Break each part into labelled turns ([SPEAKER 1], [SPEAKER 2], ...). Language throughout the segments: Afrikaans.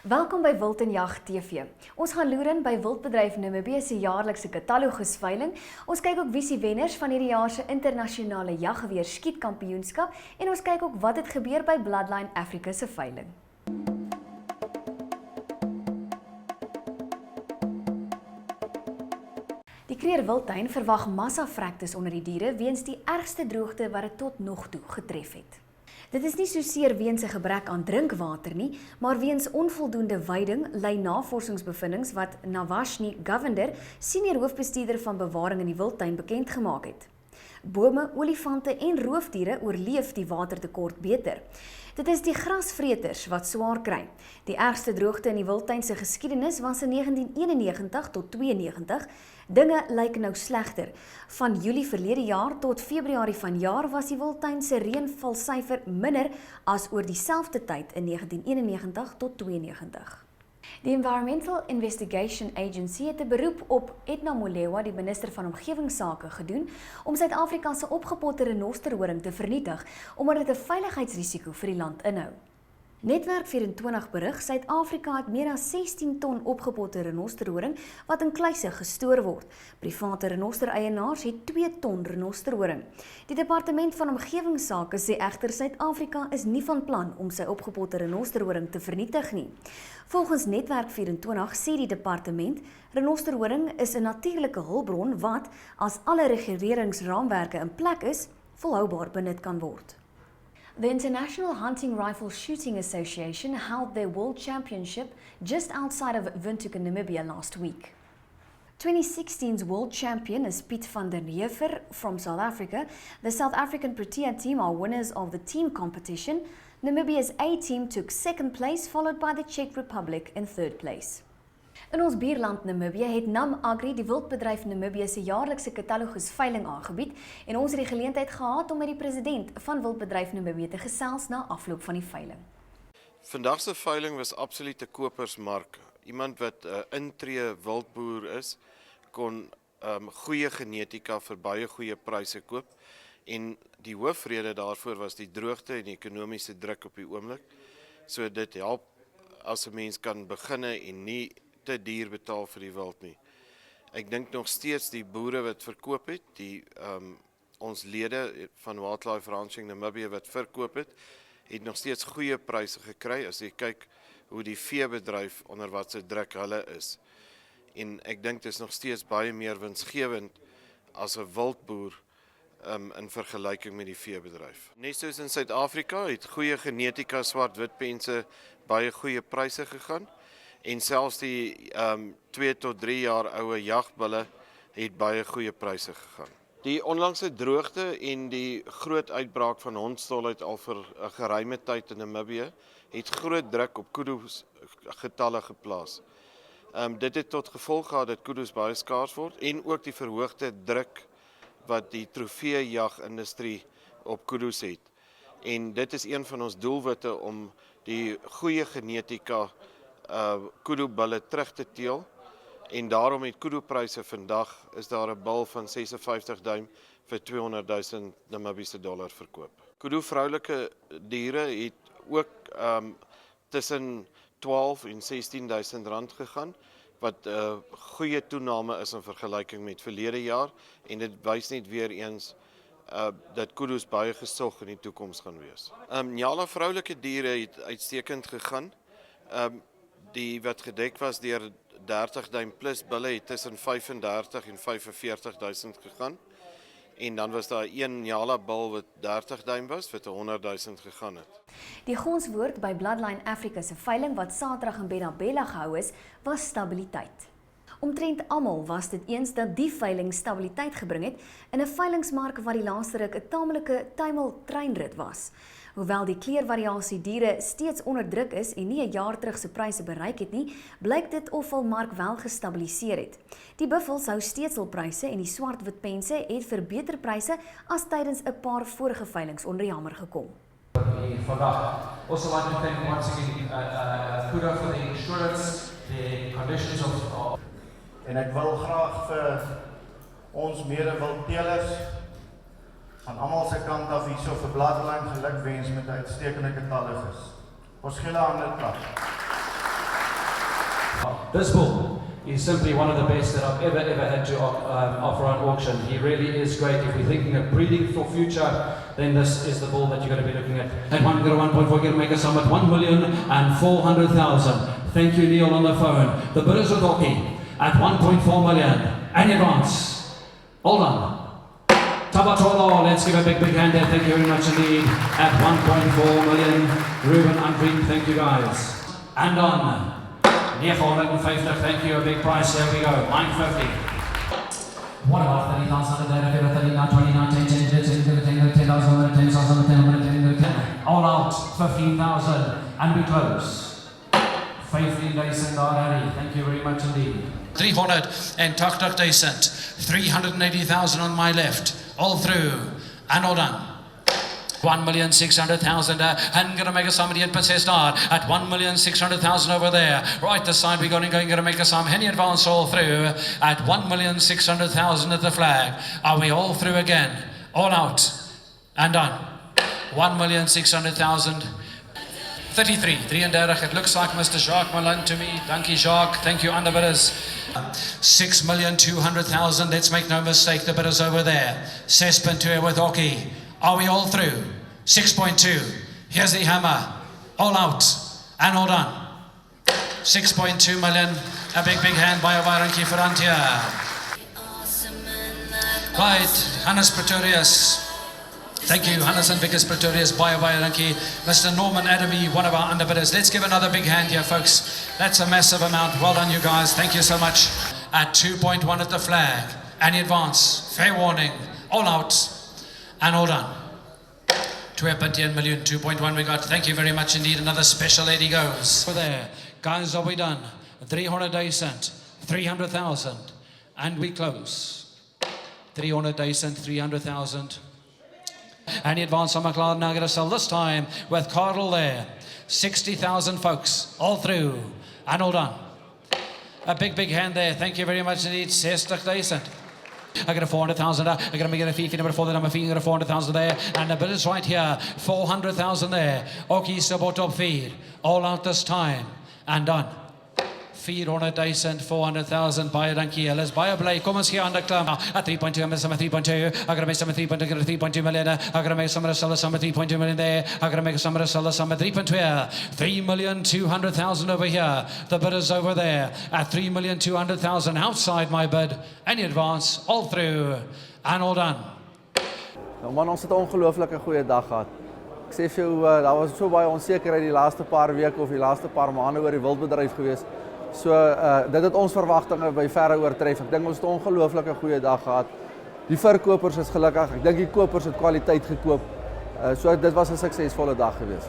[SPEAKER 1] Welkom by Wild en Jag TV. Ons gaan loer in by Wildbedryf Namibië se jaarlikse katalogusveiling. Ons kyk ook wie se wenners van hierdie jaar se internasionale jaggeweer skietkampioenskap en ons kyk ook wat het gebeur by Bloodline Africa se veiling. Die Kruger Wildtuin verwag massavrektes onder die diere weens die ergste droogte wat dit tot nog toe getref het. Dit is nie soseer weens 'n gebrek aan drinkwater nie, maar weens onvoldoende veiding, lei navorsingsbevindings wat Navashni Govender, senior hoofbestuurder van bewaring in die wildtuin, bekend gemaak het. Bome, olifante en roofdiere oorleef die watertekort beter. Dit is die grasvreters wat swaar kry. Die ergste droogte in die wildtuin se geskiedenis was in 1991 tot 92. Dinge lyk nou slegter. Van Julie verlede jaar tot Februarie vanjaar was die wildtuin se reënvalsyfer minder as oor dieselfde tyd in 1991 tot 92. Die Environmental Investigation Agency het 'n beroep op Edna Molewa, die minister van Omgewingsake, gedoen om Suid-Afrika se opgepotte renosterhoring te vernietig, omdat dit 'n veiligheidsrisiko vir die land inhou. Netwerk 24 berig, Suid-Afrika het meer as 16 ton opgepotte renosterhoring wat in kluise gestoor word. Private renostereienaars het 2 ton renosterhoring. Die departement van Omgewingsake sê egter Suid-Afrika is nie van plan om sy opgepotte renosterhoring te vernietig nie. Volgens Netwerk 24 sê die departement, renosterhoring is 'n natuurlike hulpbron wat, as alle reguleringsraamwerke in plek is, volhoubaar benut kan word. The International Hunting Rifle Shooting Association held their World Championship just outside of Windhoek, Namibia last week. 2016's world champion is Piet van der Neever from South Africa. The South African Protea team are winners of the team competition. Namibia's A team took second place, followed by the Czech Republic in third place. In ons buurland Namibië het NamAgri die Wildbedryf Namibië se jaarlikse katalogusveiling aangebied en ons het die geleentheid gehad om met die president van Wildbedryf Namibië te gesels na afloop van die veiling.
[SPEAKER 2] Vandag se veiling was absoluut 'n kopersmark. Iemand wat 'n intree wildboer is, kon goeie genetika vir baie goeie pryse koop. En die hoofrede daarvoor was die droogte en die ekonomiese druk op die oomblik. So dit help as 'n mens kan beginne en nie te duur betaal vir die wild nie. Ek dink nog steeds die boere wat verkoop het, ons lede van Wildlife Ranching Namibia wat verkoop het nog steeds goeie pryse gekry as jy kyk hoe die veebedryf onder wat se druk hulle is. En ek dink dit is nog steeds baie meer winsgewend as 'n wildboer in vergelyking met die veebedryf. Net soos in Suid-Afrika het goeie genetika swart-witpense baie goeie pryse gegaan. En selfs die 2 tot 3 jaar oue jagbulle het baie goeie pryse gegaan. Die onlangse droogte en die groot uitbraak van hondsdolheid al vir 'n geruime tyd in Namibië het groot druk op kudu's getalle geplaas. Dit het tot gevolg gehad dat kudu's baie skaars word en ook die verhoogde druk wat die trofeejagindustrie op kudu's het. En dit is een van ons doelwitte om die goeie genetika kudu-bulle terug te teel en daarom het kudu-pryse vandag is daar 'n bul van 56 duim vir 200.000 Namibiese dollar verkoop. Kudu-vroulike diere het ook tussen 12 en 16.000 rand gegaan wat 'n goeie toename is in vergelyking met verlede jaar en dit wys net weer eens dat kudu's baie gesog in die toekoms gaan wees. Nyala vroulike diere het uitstekend gegaan. Die wat gedek was deur 30 duim plus bulle het tussen 35 en 45.000 gegaan. En dan was daar een Nyala bul wat 30 duim was wat 100.000 gegaan het.
[SPEAKER 1] Die gonswoord by Bloodline Africa se veiling wat Saterdag in Benabella gehou is, was stabiliteit. Omtrent almal was dit eens dat die veiling stabiliteit gebring het in 'n veilingsmark wat die laaste ruk 'n tamelike tuimeltreinrit was. Hoewel die kleurvariasie diere steeds onder druk is en nie 'n jaar terug se pryse bereik het nie, blyk dit of hul mark wel gestabiliseer het. Die buffels hou steeds hul pryse en die swart-witpense het vir beter pryse as tydens 'n paar vorige veilings onder die hamer gekom.
[SPEAKER 3] Vandag. Also like to thank once again Kuda for the insurance, the conditions of
[SPEAKER 4] En ek wil graag vir ons mede-wildteelers van almal se kant af hierso vir Bloodline gelukwens met 'n uitstekende katalogus. Ons gee hulle 'n klap.
[SPEAKER 3] This bull is simply one of the best that I've ever had to offer on auction. He really is great. If we're thinking of breeding for future, then this is the bull that you're going to be looking at. At 1.4, get make a sum at 1,400,000. Thank you, Neil, on the phone. The bidders are talking at 1.4 million. And advance. Hold on. Tabatolo, let's give a big hand there. Thank you very much indeed. At 1.4 million. Ruben Unfried, thank you guys. And on 950, thank you, a big price. There we go, 950. What about 30,000 there? 39, 29, 10, 10,000, 10,000, all out, 15,000, and we close. 15 days and already. Thank you very much indeed. 300 and Tuk decent. 380,000 on my left. All through and all done. 1,600,000 and gonna make a sum at Possessor at 1,600,000 over there. Right this side we're going to make a sum. Henny advance all through at 1,600,000 at the flag. Are we all through again? All out and done. 1,600,000. 33, 33. It looks like Mr. Jacques Malin to me. Thank you, Jacques. Thank you, underbidders. 6,200,000. Let's make no mistake. The bidders over there. 6.2 with Oki. Are we all through? 6.2. Here's the hammer. All out and all done. 6.2 million. A big hand by Ovaranki Ferrantia. Right, Hannes Pretorius. Thank you, Hannes and Vickers Pretorius, Bayaranki, Mr. Norman Adamy, one of our underbidders. Let's give another big hand here, folks. That's a massive amount. Well done, you guys. Thank you so much. At 2.1 at the flag. Any advance. Fair warning. All out. And all done. 2.10 million, 2.1 we got. Thank you very much indeed. Another special lady goes. Over there. Guys, are we done? 300 decent. 300,000. And we close. 300 decent, 300,000. Any advance on McLeod now going to sell this time with Cardle there. 60,000 folks, all through and all done. A big hand there. Thank you very much indeed. 60 decent. I got a 400,000. I got to make it a fee number 4. The number fee. I got a 400,000 there, and the bid is right here. 400,000 there. Oki Sabotop feed. All out this time and done. Feed on a decent 400,000 by a donkey. Let's buy a blade. Come on, here on the club. At 3.2, I'm some 3.2. I gotta make some 3.2 million. I gotta make some of the seller some 3.2 million there. I gotta make some of the seller some 3.2. 3,200,000 over here. The bid is over there at 3,200,000 outside my bid. Any advance, all through and all done.
[SPEAKER 5] Nou man, ons het 'n ongelooflike goeie dag gehad. Ek sê vir jou, daar was so baie onsekerheid die laaste paar weke of die laaste paar maande oor die wildbedryf gewees. So dit het ons verwagtinge by verre oortref. Ek dink ons het 'n ongelooflike goeie dag gehad. Die verkopers is gelukkig. Ek dink die kopers het kwaliteit gekoop. So dit was 'n suksesvolle dag geweest.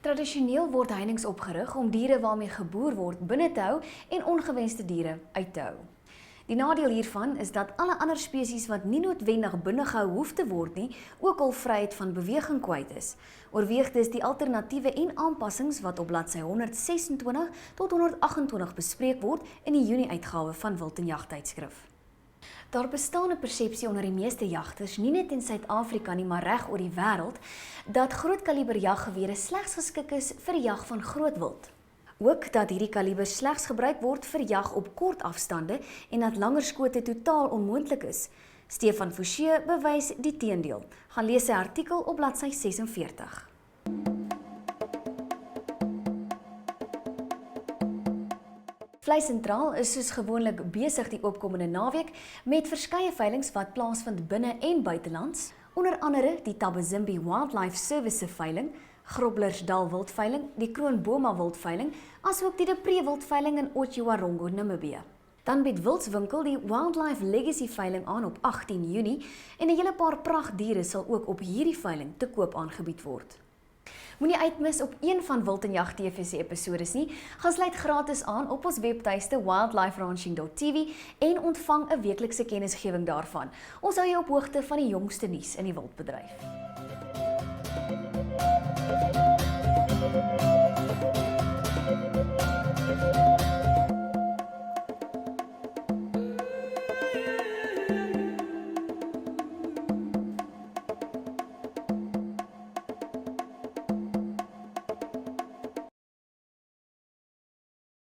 [SPEAKER 1] Tradisioneel word heininge opgerig om diere waarmee geboer word binne te hou en ongewenste diere uit te hou. Die nadeel hiervan is dat alle ander spesies wat nie noodwendig binne gehou hoef te word nie, ook al vryheid van beweging kwyt is. Oorweeg dus die alternatiewe en aanpassings wat op bladsy 126 tot 128 bespreek word in die Junie uitgawe van Wild en Jag tydskrif. Daar bestaan 'n persepsie onder die meeste jagters, nie net in Suid-Afrika nie, maar reg oor die wêreld, dat groot kaliber jaggewere slegs geskik is vir die jag van groot wild. Ook dat hierdie kaliber slegs gebruik word vir jag op kort afstande en dat langer skote totaal onmoontlik is. Stefan Fouché bewys die teendeel. Gaan lees sy artikel op bladsy 46. Vleis Sentraal is soos gewoonlik besig die opkomende naweek met verskeie veilings wat plaasvind binne en buitelands, onder andere die Tabazimbi Wildlife Service veiling, Groblersdal wildveiling, die Kroonboma wildveiling, asook die Depree wildveiling in Otjiwarongo, Namibië. Dan bied Wildswinkel die Wildlife Legacy veiling aan op 18 Junie en 'n hele paar prachtdiere sal ook op hierdie veiling te koop aangebied word. Moenie uitmis op een van Wild en Jag TV se episodes nie. Gaan sluit gratis aan op ons webtuiste wildliferanching.tv en ontvang 'n weeklikse kennisgewing daarvan. Ons hou jou op hoogte van die jongste nuus in die wildbedryf.